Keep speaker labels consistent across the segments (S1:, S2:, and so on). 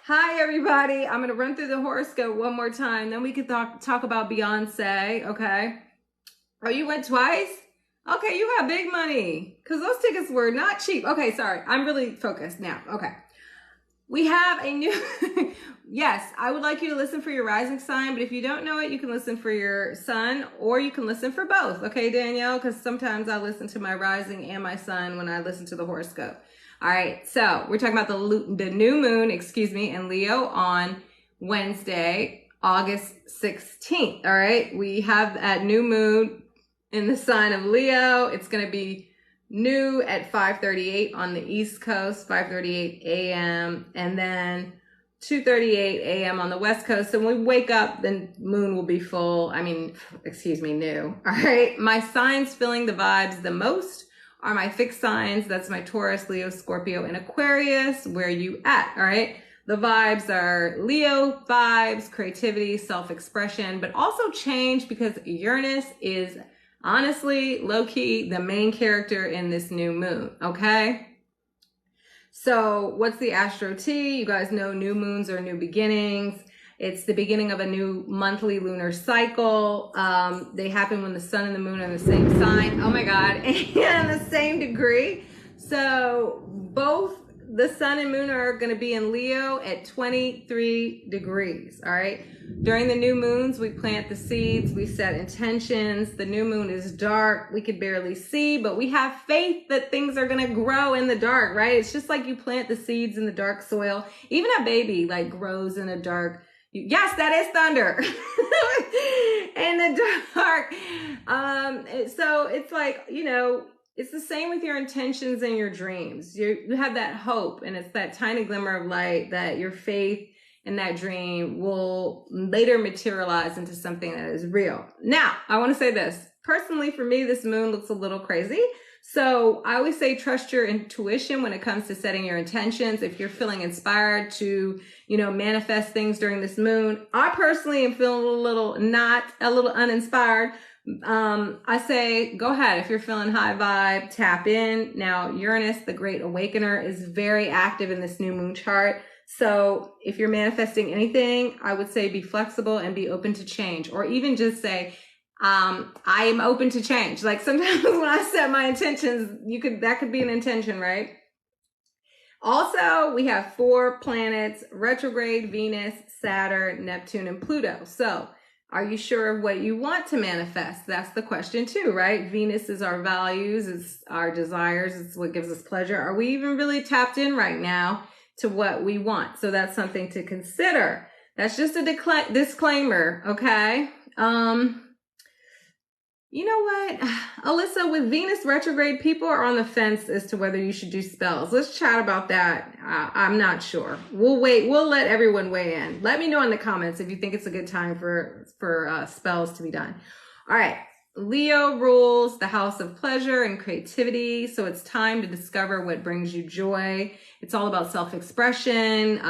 S1: Hi, everybody. I'm going to run through the horoscope one more time. Then we can talk about Beyonce, okay? Oh, you went twice? Okay, you got big money because those tickets were not cheap. Okay, sorry. I'm really focused now. Okay. We have a new... Yes, I would like you to listen for your rising sign, but if you don't know it, you can listen for your sun or you can listen for both. Okay, Danielle? Because sometimes I listen to my rising and my sun when I listen to the horoscope. All right, so we're talking about the new moon, in Leo on Wednesday, August 16th. All right, we have that new moon in the sign of Leo. It's going to be new at 5:38 on the East Coast, 5:38 a.m. and then 2:38 a.m. on the West Coast. So when we wake up, the moon will be full. New. All right, my signs feeling the vibes the most are my fixed signs. That's my Taurus, Leo, Scorpio, and Aquarius. Where you at? All right. The vibes are Leo vibes, creativity, self-expression, but also change because Uranus is honestly, low-key, the main character in this new moon. Okay. So what's the Astro T? You guys know new moons are new beginnings. It's the beginning of a new monthly lunar cycle. They happen when the sun and the moon are in the same sign. Oh my God, and the same degree. So both the sun and moon are going to be in Leo at 23 degrees. All right. During the new moons, we plant the seeds. We set intentions. The new moon is dark. We could barely see, but we have faith that things are going to grow in the dark, right? It's just like you plant the seeds in the dark soil. Even a baby grows in a dark. Yes, that is thunder. In the dark. So it's it's the same with your intentions and your dreams. You have that hope, and it's that tiny glimmer of light that your faith in that dream will later materialize into something that is real. Now, I want to say this. Personally, for me, this moon looks a little crazy. So I always say trust your intuition when it comes to setting your intentions. If you're feeling inspired to, manifest things during this moon, I personally am feeling not a little uninspired. I say go ahead. If you're feeling high vibe, tap in. Now, Uranus, the great awakener, is very active in this new moon chart. So if you're manifesting anything, I would say be flexible and be open to change, or even just say, I am open to change. Like sometimes when I set my intentions, that could be an intention, right? Also, we have 4 planets: retrograde, Venus, Saturn, Neptune, and Pluto. So are you sure of what you want to manifest? That's the question too, right? Venus is our values, it's our desires, it's what gives us pleasure. Are we even really tapped in right now to what we want? So that's something to consider. That's just a disclaimer, okay? You know what, Alyssa, with Venus retrograde, people are on the fence as to whether you should do spells. Let's chat about that. I'm not sure. We'll wait. We'll let everyone weigh in. Let me know in the comments if you think it's a good time for spells to be done. All right. Leo rules the house of pleasure and creativity. So it's time to discover what brings you joy. It's all about self-expression,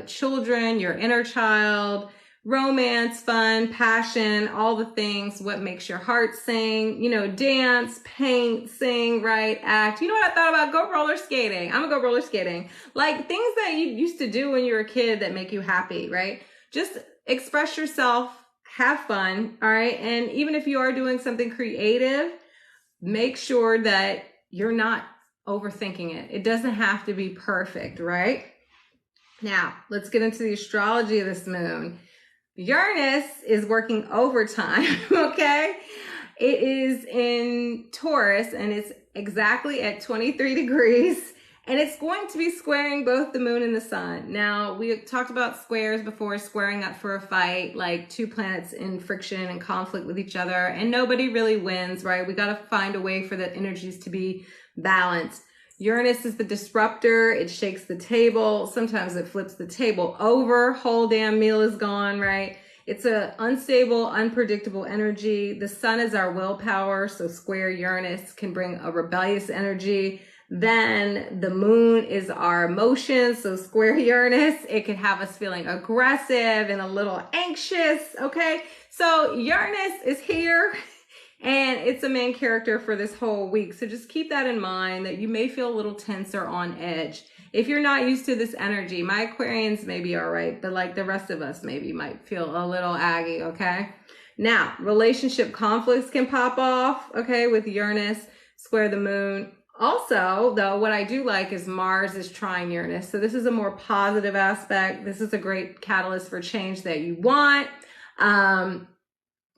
S1: children, your inner child, romance, fun, passion, all the things, what makes your heart sing, dance, paint, sing, write, act. You know what I thought about? Go roller skating. I'm gonna go roller skating. Like things that you used to do when you were a kid that make you happy, right? Just express yourself, have fun, all right? And even if you are doing something creative, make sure that you're not overthinking it. It doesn't have to be perfect, right? Now, let's get into the astrology of this moon. Uranus is working overtime, okay? It is in Taurus and it's exactly at 23 degrees and it's going to be squaring both the moon and the sun. Now, we talked about squares before, squaring up for a fight, like 2 planets in friction and conflict with each other, and nobody really wins, right? We got to find a way for the energies to be balanced. Uranus is the disruptor. It shakes the table. Sometimes it flips the table over. Whole damn meal is gone, right? It's a unstable, unpredictable energy. The sun is our willpower. So square Uranus can bring a rebellious energy. Then the moon is our emotions. So square Uranus, it can have us feeling aggressive and a little anxious. Okay. So Uranus is here. And it's a main character for this whole week. So just keep that in mind, that you may feel a little tense or on edge. If you're not used to this energy, my Aquarians may be all right, but like the rest of us maybe might feel a little aggy, okay? Now, relationship conflicts can pop off, okay, with Uranus square the moon. Also, though, what I do like is Mars is trine Uranus. So this is a more positive aspect. This is a great catalyst for change that you want.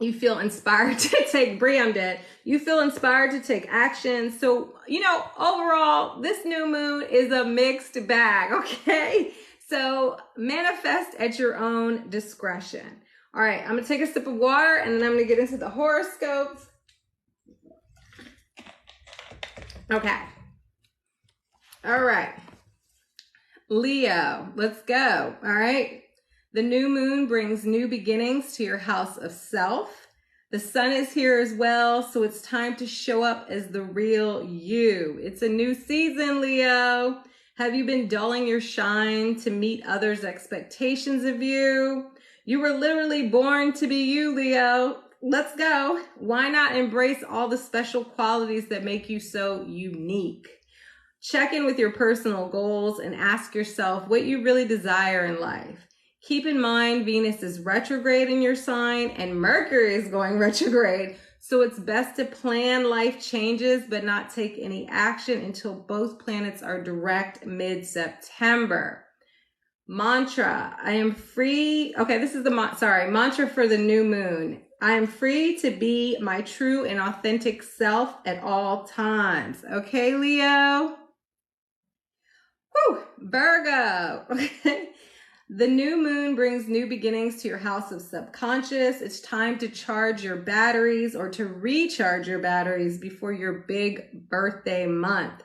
S1: You feel inspired to take, Brie, I'm dead. You feel inspired to take action. So, you know, overall, this new moon is a mixed bag, okay? So manifest at your own discretion. All right, I'm gonna take a sip of water and then I'm gonna get into the horoscopes. Okay. All right. Leo, let's go. All right. The new moon brings new beginnings to your house of self. The sun is here as well, so it's time to show up as the real you. It's a new season, Leo. Have you been dulling your shine to meet others' expectations of you? You were literally born to be you, Leo. Let's go. Why not embrace all the special qualities that make you so unique? Check in with your personal goals and ask yourself what you really desire in life. Keep in mind, Venus is retrograde in your sign and Mercury is going retrograde. So it's best to plan life changes, but not take any action until both planets are direct mid-September. Mantra, I am free. Okay, this is the mantra for the new moon. I am free to be my true and authentic self at all times. Okay, Leo? Whew, Virgo. Okay. The new moon brings new beginnings to your house of subconscious. It's time to charge your batteries or to recharge your batteries before your big birthday month.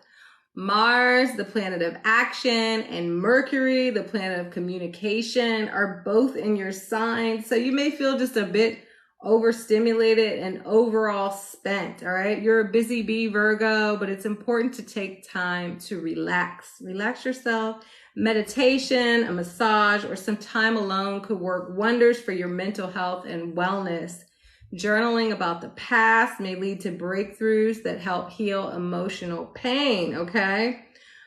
S1: Mars, the planet of action, and Mercury, the planet of communication, are both in your sign. So you may feel just a bit overstimulated and overall spent, all right? You're a busy bee, Virgo, but it's important to take time to relax. Relax yourself. Meditation, a massage, or some time alone could work wonders for your mental health and wellness. Journaling about the past may lead to breakthroughs that help heal emotional pain, okay?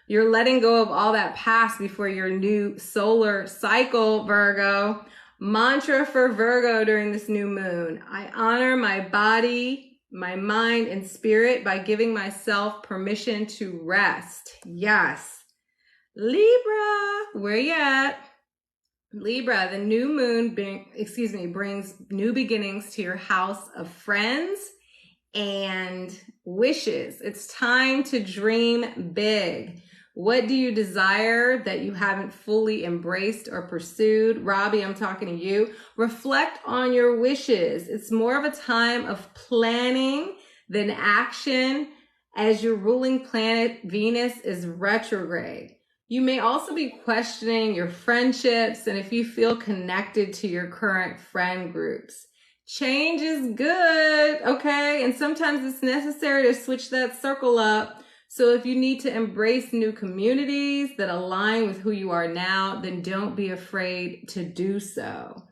S1: You're letting go of all that past before your new solar cycle, Virgo. Mantra for Virgo during this new moon. I honor my body, my mind, and spirit by giving myself permission to rest. Yes. Libra, where you at? Libra, the new moon brings new beginnings to your house of friends and wishes. It's time to dream big. What do you desire that you haven't fully embraced or pursued? Robbie, I'm talking to you. Reflect on your wishes. It's more of a time of planning than action as your ruling planet, Venus, is retrograde. You may also be questioning your friendships and if you feel connected to your current friend groups. Change is good, okay? And sometimes it's necessary to switch that circle up. So if you need to embrace new communities that align with who you are now, then don't be afraid to do so.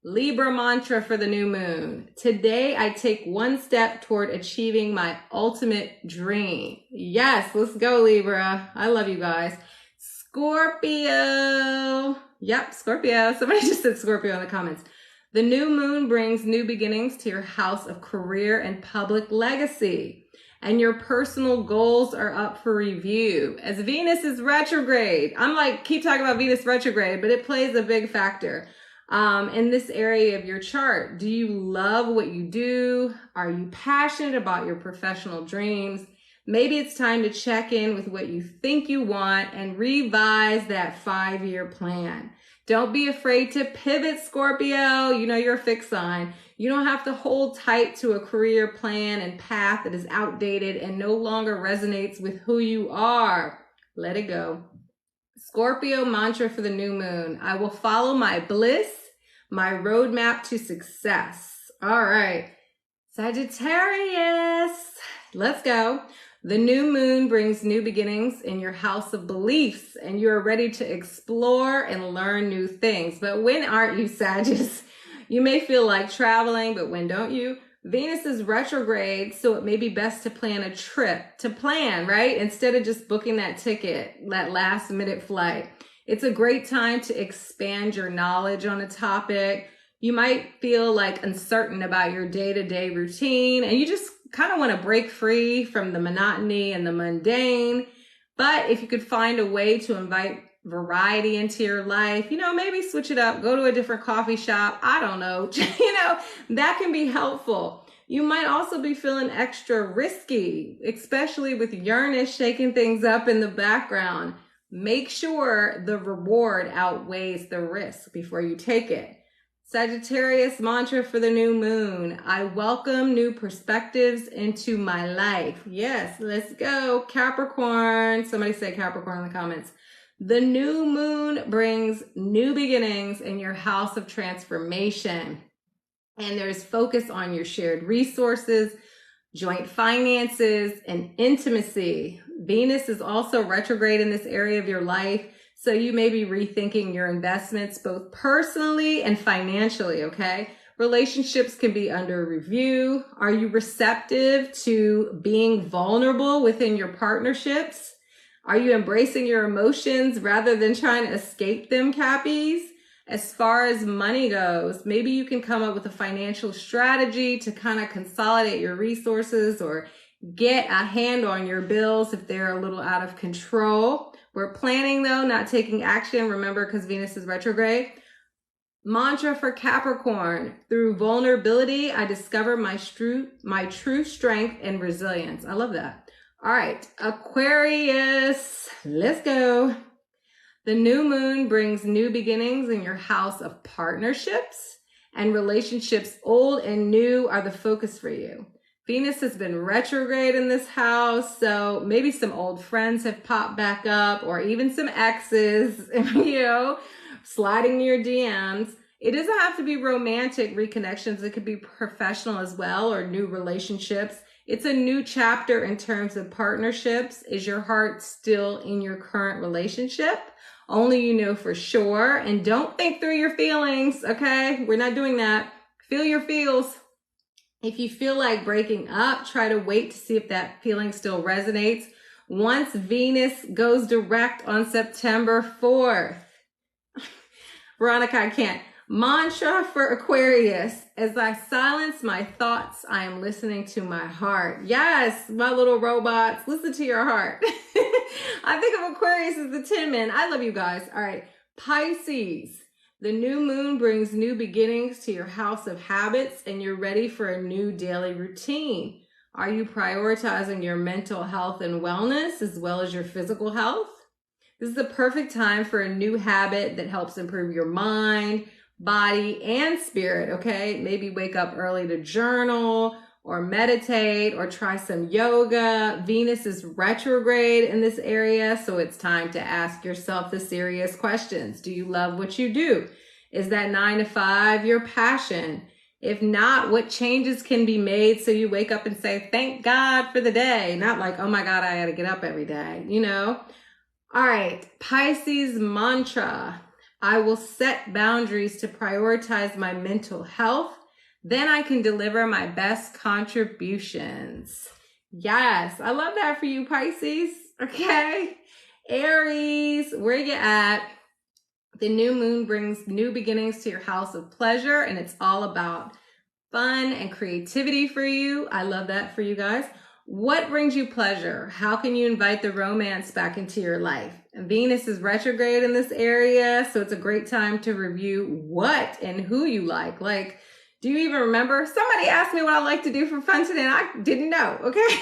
S1: Libra mantra for the new moon. Today, I take one step toward achieving my ultimate dream. Yes, let's go, Libra. I love you guys. Scorpio. Yep, Scorpio. Somebody just said Scorpio in the comments. The new moon brings new beginnings to your house of career and public legacy. And your personal goals are up for review. As Venus is retrograde, I'm like, keep talking about Venus retrograde, but it plays a big factor in this area of your chart. Do you love what you do? Are you passionate about your professional dreams? Maybe it's time to check in with what you think you want and revise that 5-year plan. Don't be afraid to pivot, Scorpio. You know you're a fixed sign. You don't have to hold tight to a career plan and path that is outdated and no longer resonates with who you are. Let it go. Scorpio mantra for the new moon. I will follow my bliss, my roadmap to success. All right. Sagittarius. Let's go. The new moon brings new beginnings in your house of beliefs, and you're ready to explore and learn new things. But when aren't you, Sagittarius? You may feel like traveling, but when don't you? Venus is retrograde, so it may be best to plan a trip, right? Instead of just booking that ticket, that last minute flight. It's a great time to expand your knowledge on a topic. You might feel like uncertain about your day-to-day routine, and you just kind of want to break free from the monotony and the mundane. But if you could find a way to invite variety into your life, maybe switch it up, go to a different coffee shop. I don't know, that can be helpful. You might also be feeling extra risky, especially with Uranus shaking things up in the background. Make sure the reward outweighs the risk before you take it. Sagittarius mantra for the new moon. I welcome new perspectives into my life. Yes, let's go. Capricorn. Somebody say Capricorn in the comments. The new moon brings new beginnings in your house of transformation. And there's focus on your shared resources, joint finances, and intimacy. Venus is also retrograde in this area of your life. So you may be rethinking your investments both personally and financially, okay? Relationships can be under review. Are you receptive to being vulnerable within your partnerships? Are you embracing your emotions rather than trying to escape them, Cappies? As far as money goes, maybe you can come up with a financial strategy to kind of consolidate your resources or get a hand on your bills if they're a little out of control. We're planning though, not taking action. Remember, because Venus is retrograde. Mantra for Capricorn. Through vulnerability, I discover my true strength and resilience. I love that. All right, Aquarius, let's go. The new moon brings new beginnings in your house of partnerships and relationships. Old and new are the focus for you. Venus has been retrograde in this house, so maybe some old friends have popped back up or even some exes, sliding your DMs. It doesn't have to be romantic reconnections. It could be professional as well or new relationships. It's a new chapter in terms of partnerships. Is your heart still in your current relationship? Only you know for sure. And don't think through your feelings, okay? We're not doing that. Feel your feels. If you feel like breaking up, try to wait to see if that feeling still resonates. Once Venus goes direct on September 4th. Veronica, I can't. Mantra for Aquarius. As I silence my thoughts, I am listening to my heart. Yes, my little robots, listen to your heart. I think of Aquarius as the Tin Man. I love you guys. All right. Pisces. The new moon brings new beginnings to your house of habits, and you're ready for a new daily routine. Are you prioritizing your mental health and wellness as well as your physical health? This is the perfect time for a new habit that helps improve your mind, body, and spirit, okay? Maybe wake up early to journal or meditate or try some yoga. Venus is retrograde in this area, so it's time to ask yourself the serious questions. Do you love what you do? Is that 9 to 5 your passion? If not, what changes can be made so you wake up and say, thank God for the day? Not like, oh my God, I gotta get up every day, All right, Pisces mantra. I will set boundaries to prioritize my mental health. Then I can deliver my best contributions. Yes, I love that for you, Pisces. Okay. Aries, where you at? The new moon brings new beginnings to your house of pleasure, and it's all about fun and creativity for you. I love that for you guys. What brings you pleasure? How can you invite the romance back into your life? Venus is retrograde in this area, so it's a great time to review what and who you like. Like, do you even remember? Somebody asked me what I like to do for fun today, and I didn't know, okay?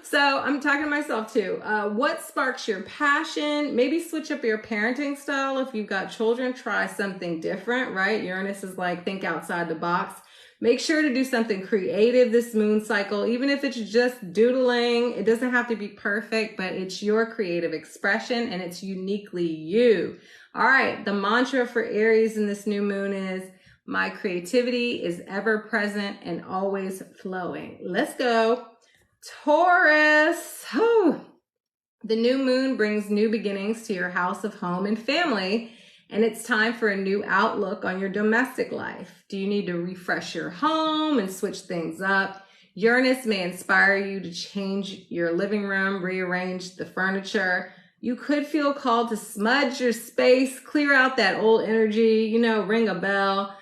S1: So I'm talking to myself too. What sparks your passion? Maybe switch up your parenting style. If you've got children, try something different, right? Uranus is like, think outside the box. Make sure to do something creative this moon cycle, even if it's just doodling. It doesn't have to be perfect, but it's your creative expression and it's uniquely you. All right, the mantra for Aries in this new moon is, my creativity is ever present and always flowing. Let's go. Taurus. Oh, the new moon brings new beginnings to your house of home and family, And it's time for a new outlook on your domestic life. Do you need to refresh your home and switch things up? Uranus may inspire you to change your living room, rearrange the furniture. You could feel called to smudge your space, clear out that old energy, ring a bell.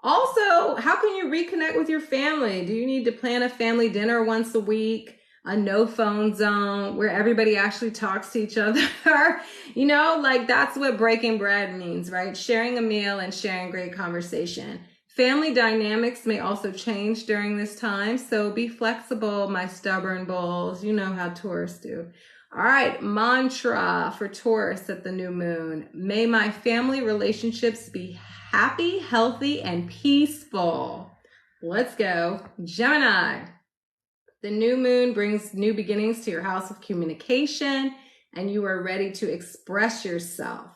S1: Also, how can you reconnect with your family? Do you need to plan a family dinner once a week, a no phone zone where everybody actually talks to each other? That's what breaking bread means, right? Sharing a meal and sharing great conversation. Family dynamics may also change during this time, so be flexible, my stubborn bulls. You know how Taurus do. All right, mantra for Taurus at the new moon. May my family relationships be happy, healthy, and peaceful. Let's go. Gemini. The new moon brings new beginnings to your house of communication, and you are ready to express yourself.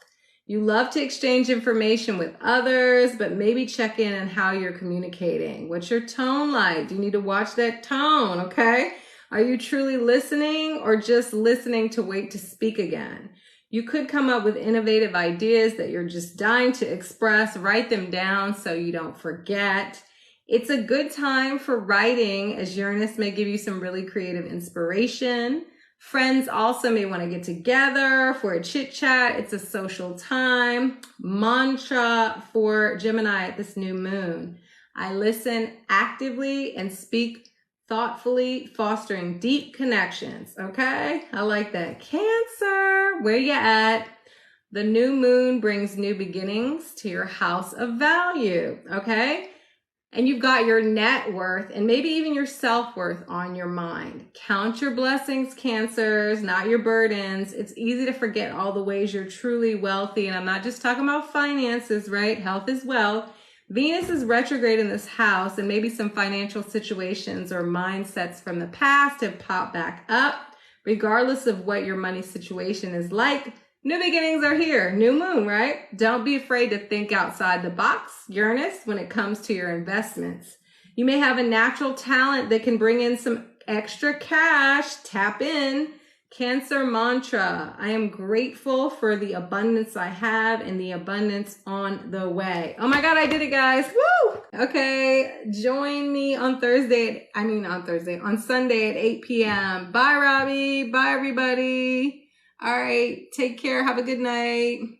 S1: You love to exchange information with others, but maybe check in on how you're communicating. What's your tone like? You need to watch that tone, okay? Are you truly listening or just listening to wait to speak again? You could come up with innovative ideas that you're just dying to express. Write them down so you don't forget. It's a good time for writing, as Uranus may give you some really creative inspiration. Friends also may want to get together for a chit chat. It's a social time. Mantra for Gemini at this new moon. I listen actively and speak thoughtfully, fostering deep connections. Okay, I like that. Cancer, where you at? The new moon brings new beginnings to your house of value. Okay. And you've got your net worth and maybe even your self-worth on your mind. Count your blessings, Cancers, not your burdens. It's easy to forget all the ways you're truly wealthy. And I'm not just talking about finances, right? Health as well. Venus is retrograde in this house, and maybe some financial situations or mindsets from the past have popped back up. Regardless of what your money situation is like, new beginnings are here. New moon, right? Don't be afraid to think outside the box, Uranus, when it comes to your investments. You may have a natural talent that can bring in some extra cash. Tap in. Cancer mantra. I am grateful for the abundance I have and the abundance on the way. Oh my God, I did it, guys. Woo! Okay, join me on Sunday at 8 p.m. Bye, Robbie. Bye, everybody. All right, take care. Have a good night.